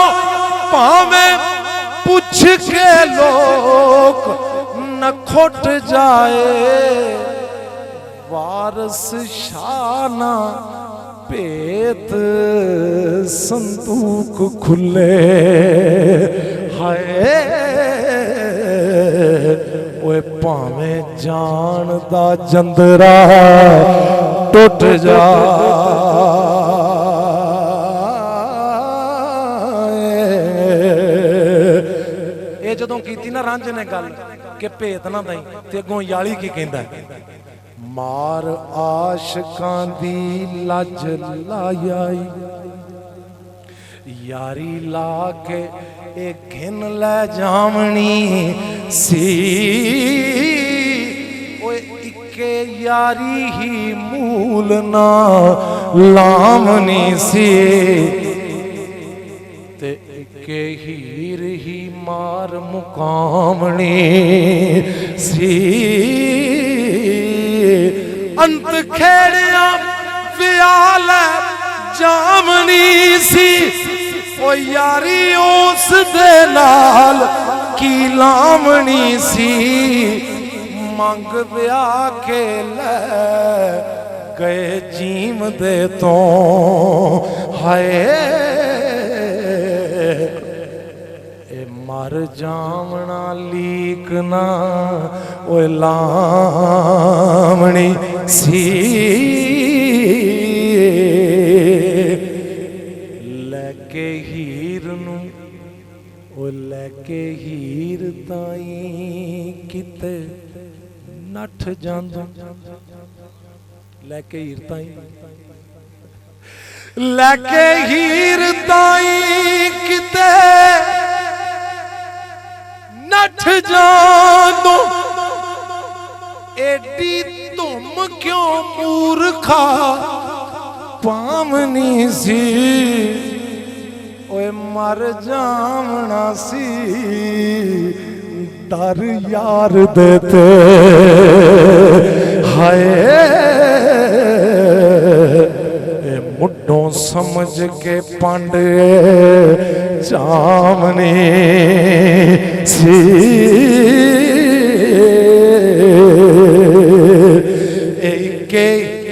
भावें पुछ के लोग न खुट जाए वारस शाना पेत संदूक खुले हाय ओए भावें जान दा जंदरा टुट जाए। ये जदों कीती ना रांझे ने गल कि भेत ना दई ते अगों याली की कहंदा मार आशकां दी लज लायाई यारी ला के एक घिन ले जावनी सी ओए इके यारी ही मूल ना लावनी सी ते इके हीर ही मार मुकामनी सी अंत खेड़िया व्याल जामनी सी ओ यारी उस दे नाल की लामनी सी मंग व्या के ले गए जीवदे तो हाय मर जावना लीक ना ओए लावणी सी लैके हीर नू ओ लैके हीर ताई किते नठ जांदा लैके हीर ताई लैके हीर ताई किते नठ जांदो एडी धुम क्यों मूर्खा पावनी सी ओए मर जावना सी दर यार देते हाय मुड्ढों समझ के पांडे जामनी सी के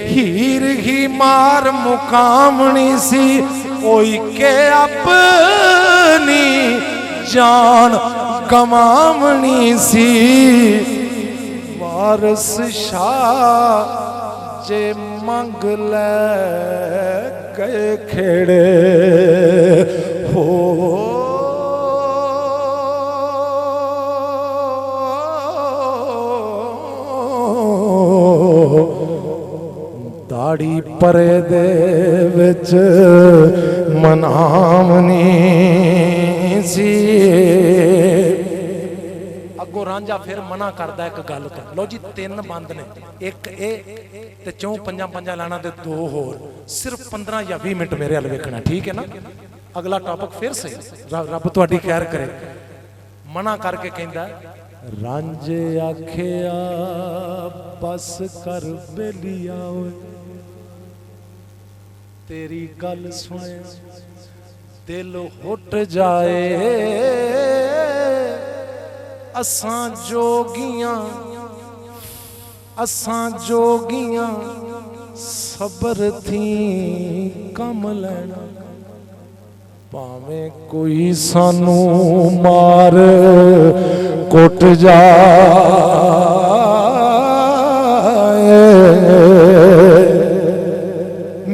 हीर ही मार मुकामनी सी ओई के अपनी जान गमामनी सी वारस शाह जे मंग ले गए खेड़े हो दाड़ी परे दे विच मनावनी सी अगों रांझा फिर मना करदा एक गल तो लो जी तीन बंद ने एक ए ते चौं पंजा पंजा लाना ते दो होर सिर्फ 15 या 20 मिनट मेरे हल वेखना ठीक है ना अगला टॉपिक फिर से रब तुहाडी खैर करे मना करके कहंदा रांझे आखिया बस कर बेलिया ओए तेरी गल सुने दिल हुट जाए असां जोगियां सबर थी कम लेना भावें कोई सानू मार कुट जाए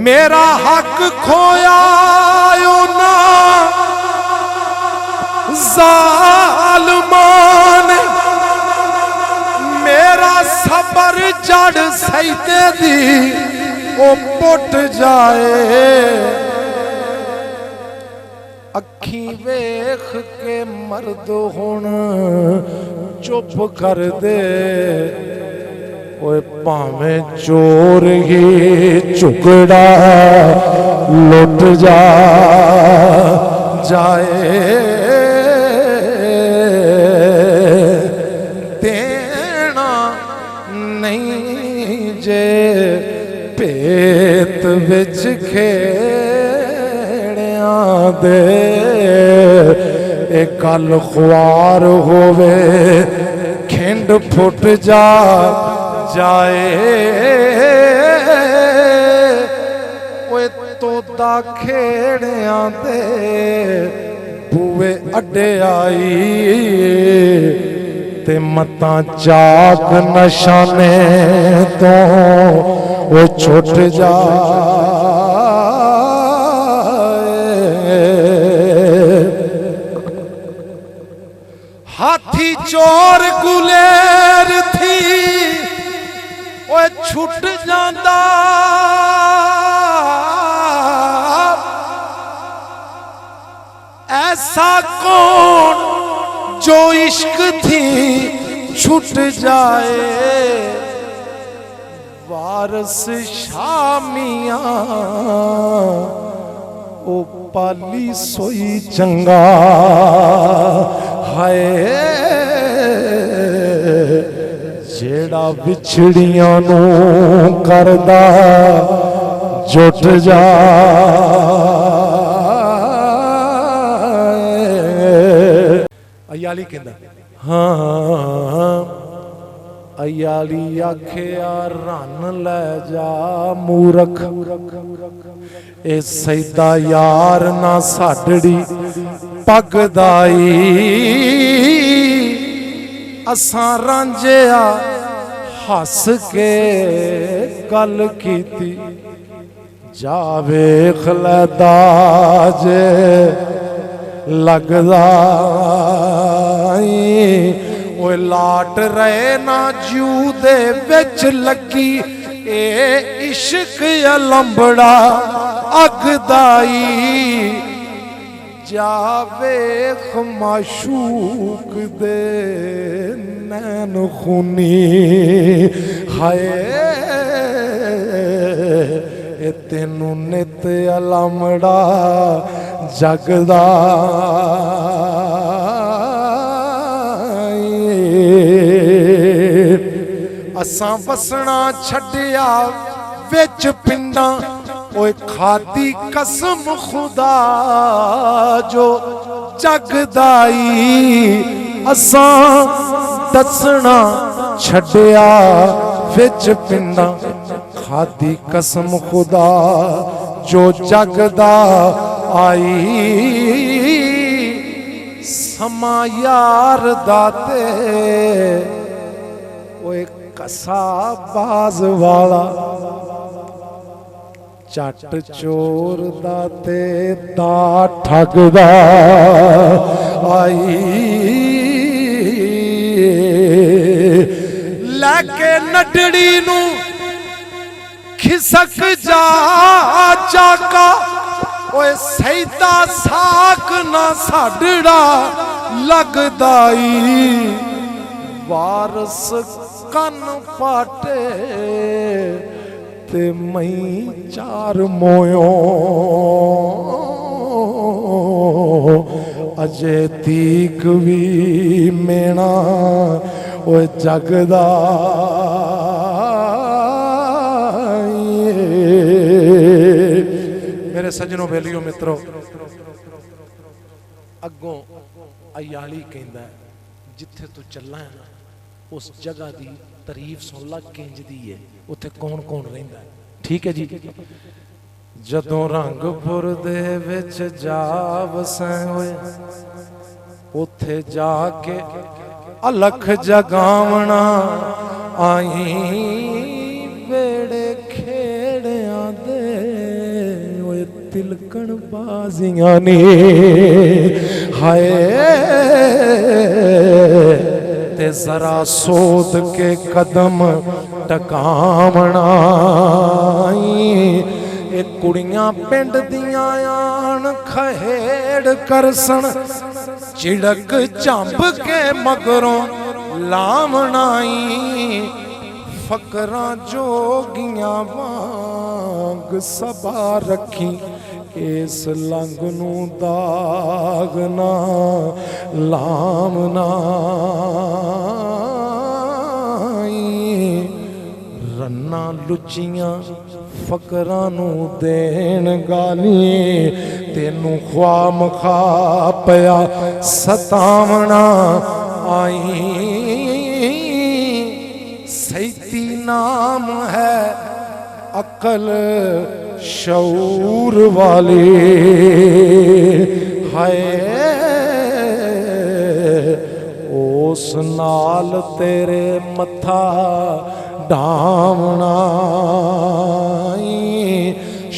मेरा हक खोया ना जालमान मेरा सबर जड़ सैते दी ओ पुट जाए अखी वेख के मर्द हुण चुप कर दे ओए भावें चोर ही झुकड़ा लुट जाए देना नहीं जे पेत विच खेड़िया दे एक गल ख्वार होवे खिंड फुट जाए ओए तोता खेड़िया दे बूए अड्डे आई ते मता चाक नशाने तो वो छुट जाए हाथी चोर गुलेर थी ओए छुट जांदा ऐसा कौन जो इश्क थी छुट जाए वारस शामिया ओ पाली सोई चंगा हाय जेड़ा विछड़ियां नू करदा जुट जाए अयाली कहंदा हाँ अयाली आखिया रन लै जा मूरख, ए सैदा यार ना साडड़ी पगदाई, असां रांझिया हस के गल कीती, जा वेख लैदा जे लगदा ओए लाट रहे ना जू दे विच लगी, ए इश्क अलंबड़ा अगदाई, जा वेख माशूक दे नैन खूनी, हाय ए तेनू नित अलंबड़ा जगदा, असां वसना छड्डिया विच पिंडां, ओए खादी कसम खुदा जो जगदाई, असां दसना छड्डिया विच पिंडां, खादी कसम खुदा जो जगदा आई, समा यार दाते ओए कसा बाज वाला, चट चोर दाते दा ठगदा आई, लैके नडड़ी नू खिसक जा चाका, ओए सैदा साक ना साडड़ा लगदाई, वारस कन पाटे ते मई चार मोयो, अजे तीक भी मेना ओए जगदा, मेरे सजनों बेलियो मित्रों, अगों अयाली कहंदा जिथे तू चलना है ना उस जगह की तारीफ सुन ला किंज दी है, उत्थे कौन कौन रहिंदा है। ठीक है जी। जदों रंगपुर दे विच जा वसैं होए, उत्थे जाके अलख जगावना आई, वेड़े खेड़ियां दे ओए तिलकण बाजियां नी, हाय ते जरा सोद के कदम टकावना, ए कुड़ियां पिंड दियां आन खहेड़ करसन, चिड़क झंब के मगरों लावनाई, फकरां जोगियां वांग सबा रखी, इस लंग नू दाग ना लावना, रन्ना लुचियां फकरां नू देन गाली, तेनू ख्वाम खा पया सतावना आई, सैती नाम है अकल शऊर वाली, हाय उस नाल तेरे मथा डावना,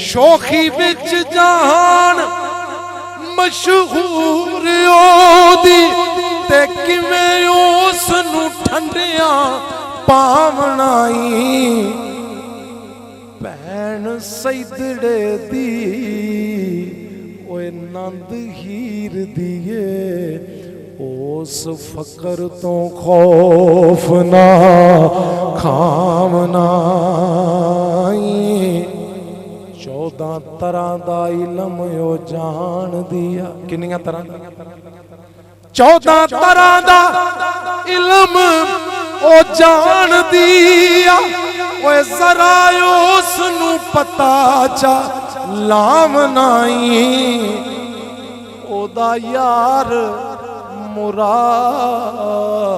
शोखी विच जान मशहूर ओदी, ते किवें उस नू ठंडिया पावनाई, भैन सैदड़े दी ओए नंद हीर दिए, उस फकर तो खौफ ना खावना, 14 तरह दा इलम ओ जान दिया, किन्नियां तरह 14 तरह दा इलम ओ जान दिया, ओए जरा उस नू पता चा लावनाई, ओदा यार मुराद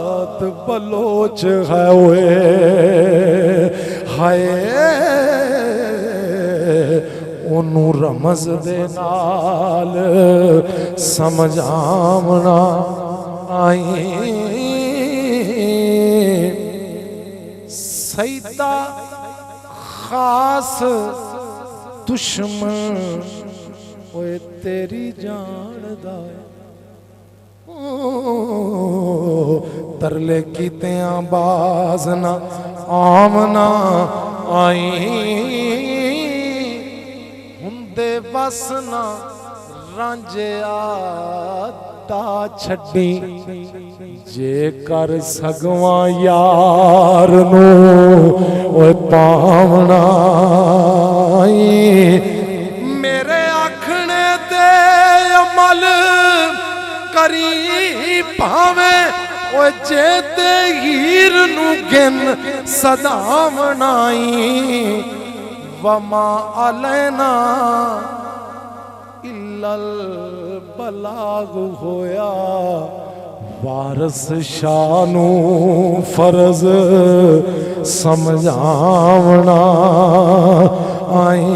बलोच है ओए हाय ओनू रमज दे नाल समझावना आई सईदा खास दुश्मन ओए तेरी जानदा तरले कीतियां बाज ना आमना आई हुंदे बस ना रांझिया ता छड्डी जे कर सगवा यार नू ओए पावना मेरे आखने ते अमल करी भावे ओ जे ते हीर नू गिन सदावनाई वमा अलैना इल्लल बलाग होया वारस शानू फर्ज समझावना आई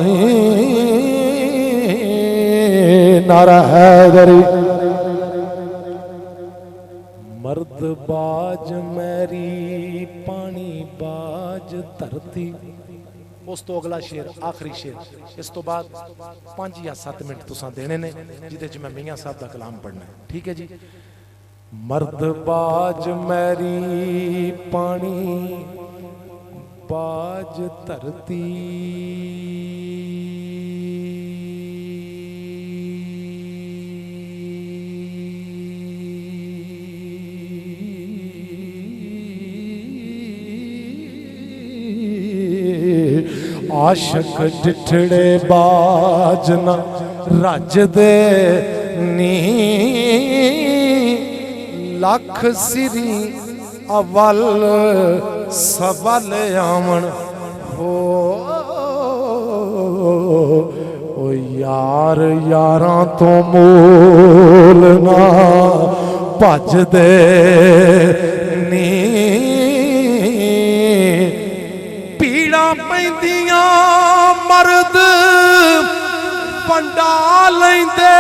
नारा हैदरी मर्द बाज मेरी पानी बाज धरती उस तो अगला शेर आखिरी शेर इस तो बाद 5 या 7 मिनट तुसां देने ने जिदे च मैं मियां साहब दा कलाम पढ़ना है ठीक है जी मर्द बाज मेरी पानी बाज धरती आशक डिठड़े बाज ना रज दे नी लख सिरी अवल सबल आमन हो ओ यार यारां तो मोल ना भज दे नी पीड़ा पैंदियां मर्द पंडा लैंदे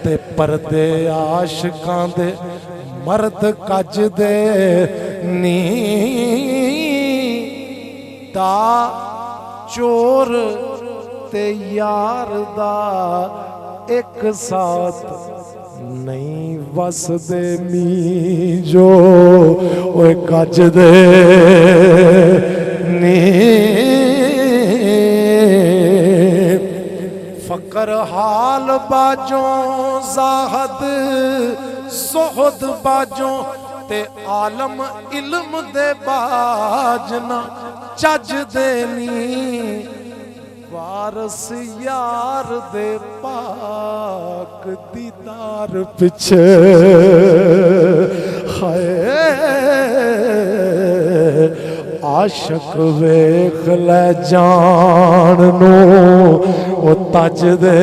ते परदे आशिकां दे मर्द कज दे नी दा चोर ते यार दा एक साथ नहीं वसदे मी जो ओए कज दे नी फकर हाल बाजों जाहद सोहद बाजों ते आलम इल्म दे बाजना चज दे नी वारस यार दे पाक दीदार पिछे हाय आशक वेख ले जान नू ओ तज दे